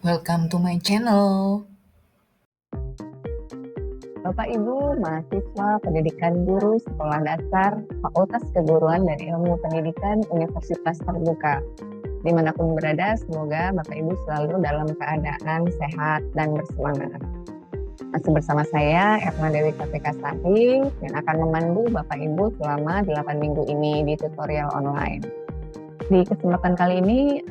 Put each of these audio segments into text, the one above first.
Welcome to my channel. Bapak Ibu mahasiswa pendidikan guru sekolah dasar Fakultas Keguruan dan Ilmu Pendidikan Universitas Terbuka. Dimanapun berada, semoga Bapak Ibu selalu dalam keadaan sehat dan bersemangat. Masih bersama saya, Erna Dewi Kartika Sari, yang akan memandu Bapak Ibu selama 8 minggu ini di tutorial online. Di kesempatan kali ini,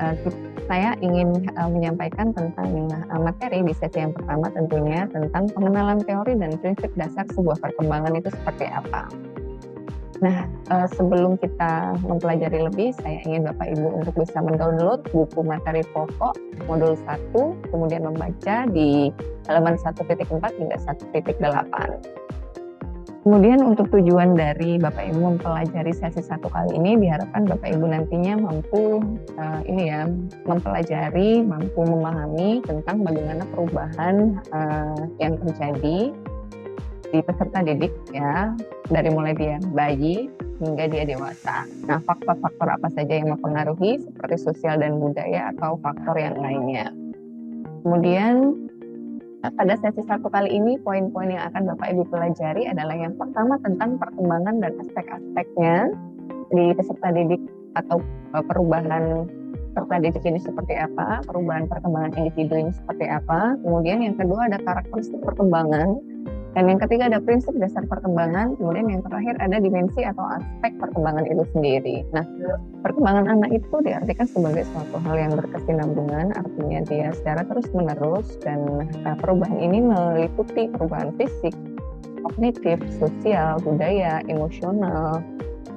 saya ingin menyampaikan tentang materi di sesi yang pertama tentunya tentang pengenalan teori dan prinsip dasar sebuah perkembangan itu seperti apa. Nah, sebelum kita mempelajari lebih, saya ingin Bapak Ibu untuk bisa mendownload buku materi pokok modul 1, kemudian membaca di halaman 1.4 hingga 1.8. Kemudian untuk tujuan dari Bapak Ibu mempelajari sesi 1 kali ini, diharapkan Bapak Ibu nantinya mampu mempelajari, mampu memahami tentang bagaimana perubahan yang terjadi di peserta didik ya, dari mulai dia bayi hingga dia dewasa. Nah, faktor-faktor apa saja yang mempengaruhi seperti sosial dan budaya atau faktor yang lainnya. Kemudian pada sesi 1 kali ini, poin-poin yang akan Bapak Ibu pelajari adalah yang pertama tentang perkembangan dan aspek-aspeknya di peserta didik atau perubahan peserta didik ini seperti apa, perubahan perkembangan individu ini seperti apa. Kemudian yang kedua ada karakteristik perkembangan, dan yang ketiga ada prinsip dasar perkembangan. Kemudian yang terakhir ada dimensi atau aspek perkembangan itu sendiri. Nah, perkembangan anak itu diartikan sebagai suatu hal yang berkesinambungan, artinya dia secara terus-menerus, dan perubahan ini meliputi perubahan fisik, kognitif, sosial, budaya, emosional,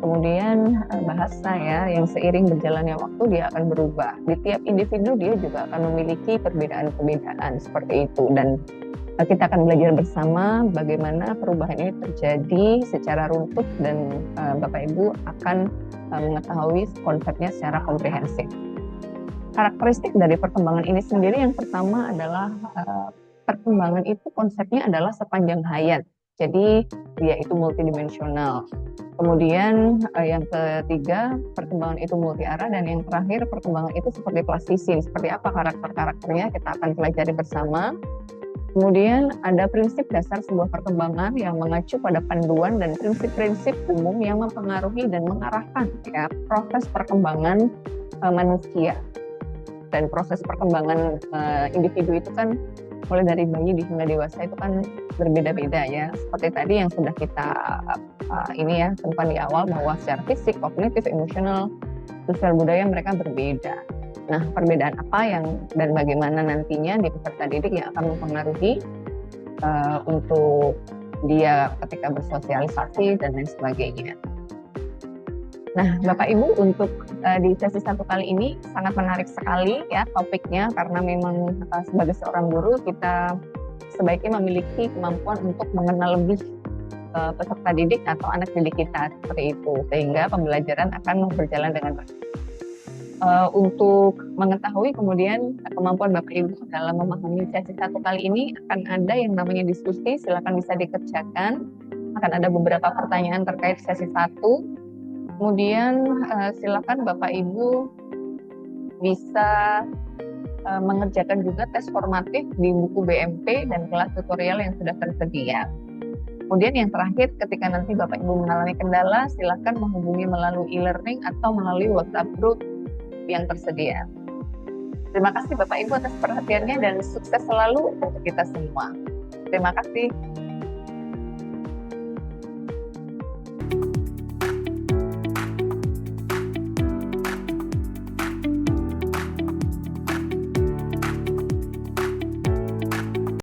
kemudian bahasa ya, yang seiring berjalannya waktu dia akan berubah. Di tiap individu dia juga akan memiliki perbedaan-perbedaan seperti itu, dan kita akan belajar bersama bagaimana perubahan ini terjadi secara runtut, dan Bapak Ibu akan mengetahui konsepnya secara komprehensif. Karakteristik dari perkembangan ini sendiri, yang pertama adalah perkembangan itu konsepnya adalah sepanjang hayat. Jadi dia itu multidimensional. Kemudian yang ketiga, perkembangan itu multi arah, dan yang terakhir, perkembangan itu seperti plastisin. Seperti apa karakter-karakternya kita akan pelajari bersama. Kemudian ada prinsip dasar sebuah perkembangan yang mengacu pada panduan dan prinsip-prinsip umum yang mempengaruhi dan mengarahkan ya proses perkembangan manusia. Dan proses perkembangan individu itu kan mulai dari bayi hingga dewasa itu kan berbeda-beda ya. Seperti tadi yang sudah kita temukan di awal, bahwa secara fisik, kognitif, emosional, sosial, budaya mereka berbeda. Nah, perbedaan apa dan bagaimana nantinya di peserta didik yang akan mempengaruhi untuk dia ketika bersosialisasi dan lain sebagainya. Nah, Bapak Ibu, untuk di sesi 1 kali ini sangat menarik sekali ya topiknya, karena memang sebagai seorang guru kita sebaiknya memiliki kemampuan untuk mengenal lebih peserta didik atau anak didik kita seperti itu, sehingga pembelajaran akan berjalan dengan baik. Untuk mengetahui kemudian kemampuan Bapak Ibu dalam memahami sesi 1 kali ini, akan ada yang namanya diskusi, silakan bisa dikerjakan. Akan ada beberapa pertanyaan terkait sesi 1. Kemudian silakan Bapak Ibu bisa mengerjakan juga tes formatif di buku BMP dan kelas tutorial yang sudah tersedia. Kemudian yang terakhir, ketika nanti Bapak Ibu mengalami kendala, silakan menghubungi melalui e-learning atau melalui WhatsApp group yang tersedia. Terima kasih Bapak Ibu atas perhatiannya, dan sukses selalu untuk kita semua. Terima kasih.